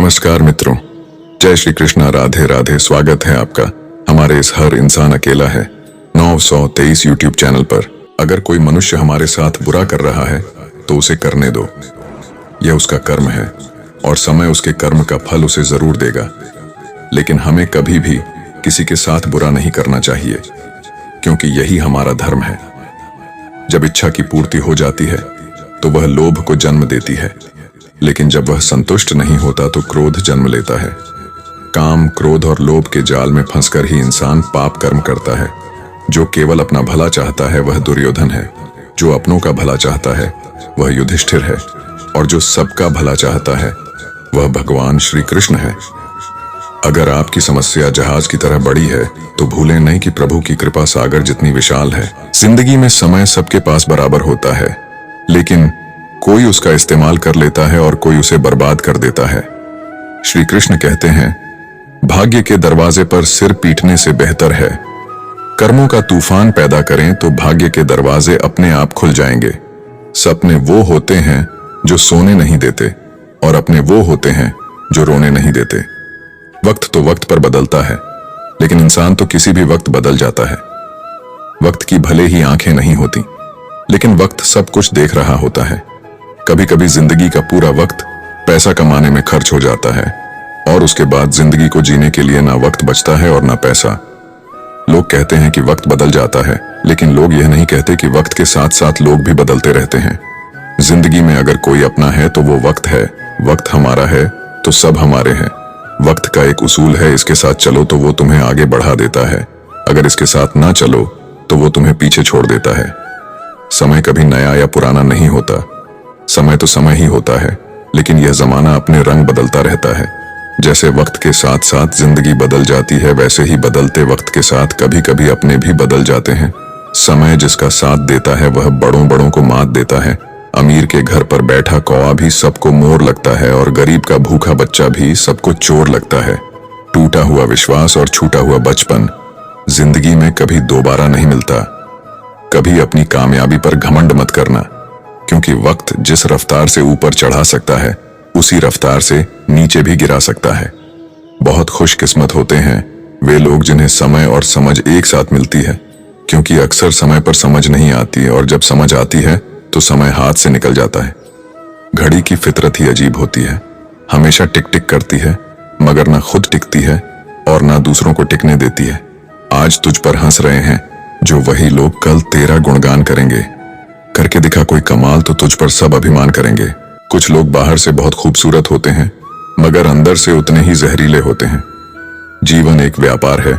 नमस्कार मित्रों, जय श्री कृष्णा, राधे राधे। स्वागत है आपका हमारे इस हर इंसान अकेला है 923 यूट्यूब चैनल पर। अगर कोई मनुष्य हमारे साथ बुरा कर रहा है तो उसे करने दो, यह उसका कर्म है और समय उसके कर्म का फल उसे जरूर देगा। लेकिन हमें कभी भी किसी के साथ बुरा नहीं करना चाहिए, क्योंकि यही हमारा धर्म है। जब इच्छा की पूर्ति हो जाती है तो वह लोभ को जन्म देती है, लेकिन जब वह संतुष्ट नहीं होता तो क्रोध जन्म लेता है। काम, क्रोध और लोभ के जाल में फंसकर ही इंसान पाप कर्म करता है। जो केवल अपना भला चाहता है वह दुर्योधन है, जो अपनों का भला चाहता है वह युधिष्ठिर है, और जो सबका भला चाहता है वह भगवान श्री कृष्ण है। अगर आपकी समस्या जहाज की तरह बड़ी है तो भूलें नहीं कि प्रभु की कृपा सागर जितनी विशाल है। जिंदगी में समय सबके पास बराबर होता है, लेकिन कोई उसका इस्तेमाल कर लेता है और कोई उसे बर्बाद कर देता है। श्री कृष्ण कहते हैं, भाग्य के दरवाजे पर सिर पीटने से बेहतर है कर्मों का तूफान पैदा करें तो भाग्य के दरवाजे अपने आप खुल जाएंगे। सपने वो होते हैं जो सोने नहीं देते, और अपने वो होते हैं जो रोने नहीं देते। वक्त तो वक्त पर बदलता है, लेकिन इंसान तो किसी भी वक्त बदल जाता है। वक्त की भले ही आंखें नहीं होती, लेकिन वक्त सब कुछ देख रहा होता है। कभी कभी जिंदगी का पूरा वक्त पैसा कमाने में खर्च हो जाता है, और उसके बाद जिंदगी को जीने के लिए ना वक्त बचता है और ना पैसा। लोग कहते हैं कि वक्त बदल जाता है, लेकिन लोग यह नहीं कहते कि वक्त के साथ साथ लोग भी बदलते रहते हैं। जिंदगी में अगर कोई अपना है तो वो वक्त है, वक्त हमारा है तो सब हमारे हैं। वक्त का एक उसूल है, इसके साथ चलो तो वो तुम्हें आगे बढ़ा देता है, अगर इसके साथ ना चलो तो वो तुम्हें पीछे छोड़ देता है। समय कभी नया या पुराना नहीं होता, समय तो समय ही होता है, लेकिन यह जमाना अपने रंग बदलता रहता है। जैसे वक्त के साथ साथ जिंदगी बदल जाती है, वैसे ही बदलते वक्त के साथ कभी कभी अपने भी बदल जाते हैं। समय जिसका साथ देता है वह बड़ों बड़ों को मात देता है। अमीर के घर पर बैठा कौवा भी सबको मोर लगता है, और गरीब का भूखा बच्चा भी सबको चोर लगता है। टूटा हुआ विश्वास और छूटा हुआ बचपन जिंदगी में कभी दोबारा नहीं मिलता। कभी अपनी कामयाबी पर घमंड मत करना, क्योंकि वक्त जिस रफ्तार से ऊपर चढ़ा सकता है उसी रफ्तार से नीचे भी गिरा सकता है। बहुत खुशकिस्मत होते हैं वे लोग जिन्हें समय और समझ एक साथ मिलती है, क्योंकि अक्सर समय पर समझ नहीं आती, और जब समझ आती है तो समय हाथ से निकल जाता है। घड़ी की फितरत ही अजीब होती है, हमेशा टिक टिक करती है, मगर ना खुद टिकती है और ना दूसरों को टिकने देती है। आज तुझ पर हंस रहे हैं जो वही लोग कल तेरा गुणगान करेंगे। करके दिखा कोई कमाल तो तुझ पर सब अभिमान करेंगे। कुछ लोग बाहर से बहुत खूबसूरत होते हैं, मगर अंदर से उतने ही जहरीले होते हैं। जीवन एक व्यापार है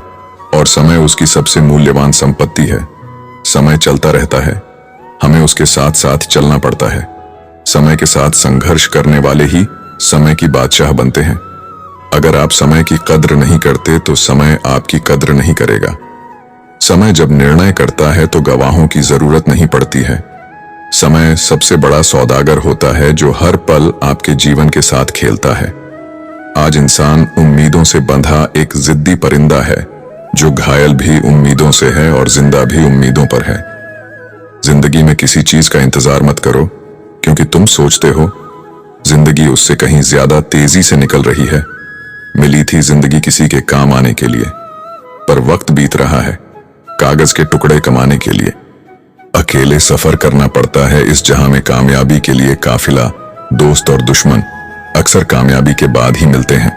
और समय उसकी सबसे मूल्यवान संपत्ति है। समय चलता रहता है, हमें उसके साथ साथ चलना पड़ता है। समय के साथ संघर्ष करने वाले ही समय की बादशाह बनते हैं। अगर आप समय की कद्र नहीं करते तो समय आपकी कद्र नहीं करेगा। समय जब निर्णय करता है तो गवाहों की जरूरत नहीं पड़ती है। समय सबसे बड़ा सौदागर होता है जो हर पल आपके जीवन के साथ खेलता है। आज इंसान उम्मीदों से बंधा एक जिद्दी परिंदा है, जो घायल भी उम्मीदों से है और जिंदा भी उम्मीदों पर है। जिंदगी में किसी चीज का इंतजार मत करो, क्योंकि तुम सोचते हो जिंदगी उससे कहीं ज्यादा तेजी से निकल रही है। मिली थी जिंदगी किसी के काम आने के लिए, पर वक्त बीत रहा है कागज के टुकड़े कमाने के लिए। अकेले सफर करना पड़ता है इस जहां में कामयाबी के लिए काफिला, दोस्त और दुश्मन अक्सर कामयाबी के बाद ही मिलते हैं।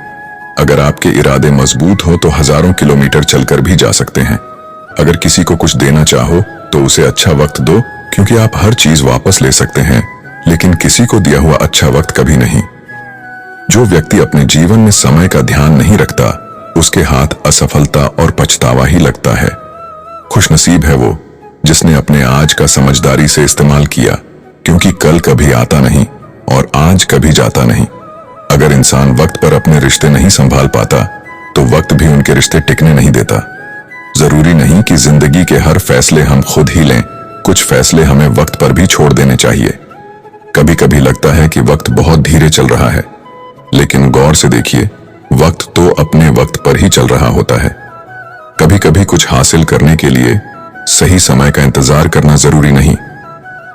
अगर आपके इरादे मजबूत हो तो हजारों किलोमीटर चलकर भी जा सकते हैं। अगर किसी को कुछ देना चाहो तो उसे अच्छा वक्त दो, क्योंकि आप हर चीज वापस ले सकते हैं, लेकिन किसी को दिया हुआ अच्छा वक्त कभी नहीं। जो व्यक्ति अपने जीवन में समय का ध्यान नहीं रखता उसके हाथ असफलता और पछतावा ही लगता है। खुशनसीब है वो जिसने अपने आज का समझदारी से इस्तेमाल किया, क्योंकि कल कभी आता नहीं और आज कभी जाता नहीं। अगर इंसान वक्त पर अपने रिश्ते नहीं संभाल पाता तो वक्त भी उनके रिश्ते टिकने नहीं देता। जरूरी नहीं कि जिंदगी के हर फैसले हम खुद ही लें, कुछ फैसले हमें वक्त पर भी छोड़ देने चाहिए। कभी कभी लगता है कि वक्त बहुत धीरे चल रहा है, लेकिन गौर से देखिए, वक्त तो अपने वक्त पर ही चल रहा होता है। कभी कभी कुछ हासिल करने के लिए सही समय का इंतजार करना जरूरी नहीं।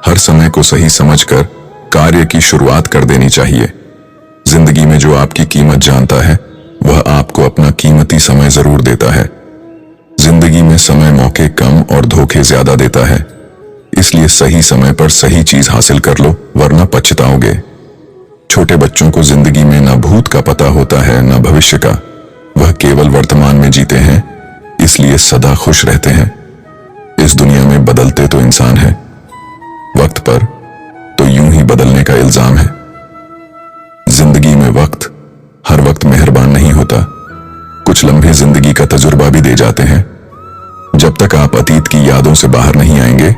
हर समय को सही समझकर कार्य की शुरुआत कर देनी चाहिए। जिंदगी में जो आपकी कीमत जानता है वह आपको अपना कीमती समय जरूर देता है। जिंदगी में समय मौके कम और धोखे ज्यादा देता है, इसलिए सही समय पर सही चीज हासिल कर लो, वरना पछताओगे। छोटे बच्चों को जिंदगी में न भूत का पता होता है न भविष्य का, वह केवल वर्तमान में जीते हैं, इसलिए सदा खुश रहते हैं। इस दुनिया में बदलते तो इंसान है, वक्त पर तो यूं ही बदलने का इल्जाम है। जिंदगी में वक्त हर वक्त मेहरबान नहीं होता, कुछ लम्हे जिंदगी का तजुर्बा भी दे जाते हैं। जब तक आप अतीत की यादों से बाहर नहीं आएंगे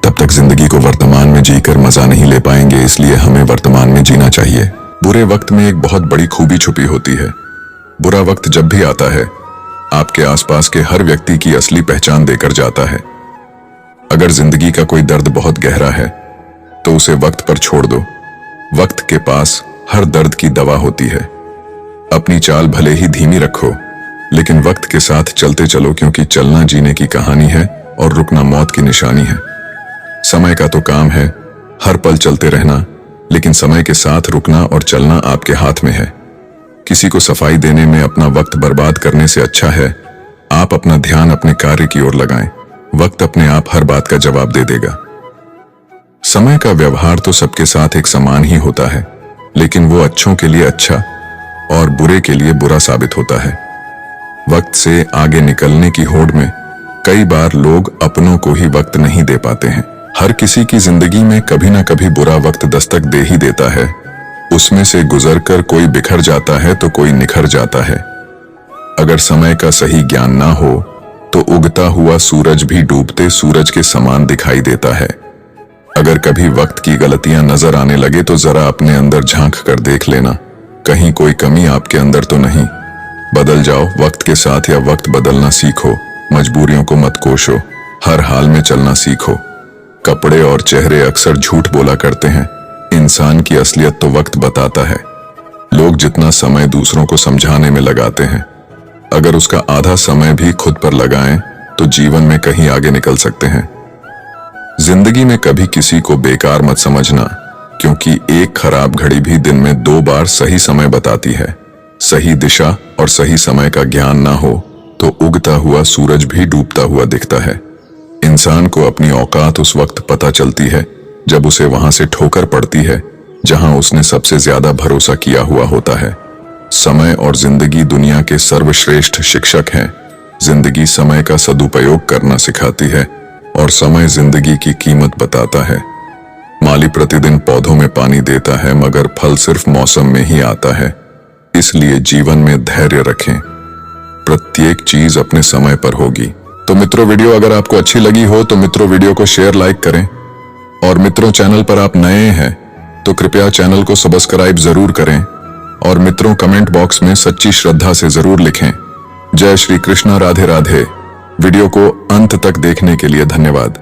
तब तक जिंदगी को वर्तमान में जीकर मजा नहीं ले पाएंगे, इसलिए हमें वर्तमान में जीना चाहिए। बुरे वक्त में एक बहुत बड़ी खूबी छुपी होती है। बुरा वक्त जब भी आता है आपके आसपास के हर व्यक्ति की असली पहचान देकर जाता है। अगर जिंदगी का कोई दर्द बहुत गहरा है तो उसे वक्त पर छोड़ दो। वक्त के पास हर दर्द की दवा होती है। अपनी चाल भले ही धीमी रखो, लेकिन वक्त के साथ चलते चलो, क्योंकि चलना जीने की कहानी है और रुकना मौत की निशानी है। समय का तो काम है हर पल चलते रहना, लेकिन समय के साथ रुकना और चलना आपके हाथ में है। किसी को सफाई देने में अपना वक्त बर्बाद करने से अच्छा है आप अपना ध्यान अपने कार्य की ओर लगाएं। वक्त अपने आप हर बात का जवाब दे देगा। समय का व्यवहार तो सबके साथ एक समान ही होता है, लेकिन वो अच्छों के लिए अच्छा और बुरे के लिए बुरा साबित होता है। वक्त से आगे निकलने की होड़ में कई बार लोग अपनों को ही वक्त नहीं दे पाते हैं। हर किसी की जिंदगी में कभी ना कभी बुरा वक्त दस्तक दे ही देता है। उसमें से गुजरकर कोई बिखर जाता है तो कोई निखर जाता है। अगर समय का सही ज्ञान ना हो तो उगता हुआ सूरज भी डूबते सूरज के समान दिखाई देता है। अगर कभी वक्त की गलतियां नजर आने लगे तो जरा अपने अंदर झांक कर देख लेना, कहीं कोई कमी आपके अंदर तो नहीं। बदल जाओ वक्त के साथ या वक्त बदलना सीखो। मजबूरियों को मत कोसो, हर हाल में चलना सीखो। कपड़े और चेहरे अक्सर झूठ बोला करते हैं, इंसान की असलियत तो वक्त बताता है। लोग जितना समय दूसरों को समझाने में लगाते हैं, अगर उसका आधा समय भी खुद पर लगाएं तो जीवन में कहीं आगे निकल सकते हैं। जिंदगी में कभी किसी को बेकार मत समझना, क्योंकि एक खराब घड़ी भी दिन में 2 बार सही समय बताती है। सही दिशा और सही समय का ज्ञान ना हो तो उगता हुआ सूरज भी डूबता हुआ दिखता है। इंसान को अपनी औकात उस वक्त पता चलती है जब उसे वहां से ठोकर पड़ती है जहां उसने सबसे ज्यादा भरोसा किया हुआ होता है। समय और जिंदगी दुनिया के सर्वश्रेष्ठ शिक्षक हैं। जिंदगी समय का सदुपयोग करना सिखाती है और समय जिंदगी की कीमत बताता है। माली प्रतिदिन पौधों में पानी देता है, मगर फल सिर्फ मौसम में ही आता है। इसलिए जीवन में धैर्य रखें, प्रत्येक चीज अपने समय पर होगी। तो मित्रों, वीडियो अगर आपको अच्छी लगी हो तो मित्रों वीडियो को शेयर लाइक करें, और मित्रों चैनल पर आप नए हैं तो कृपया चैनल को सब्सक्राइब जरूर करें, और मित्रों कमेंट बॉक्स में सच्ची श्रद्धा से जरूर लिखें जय श्री कृष्ण, राधे राधे। वीडियो को अंत तक देखने के लिए धन्यवाद।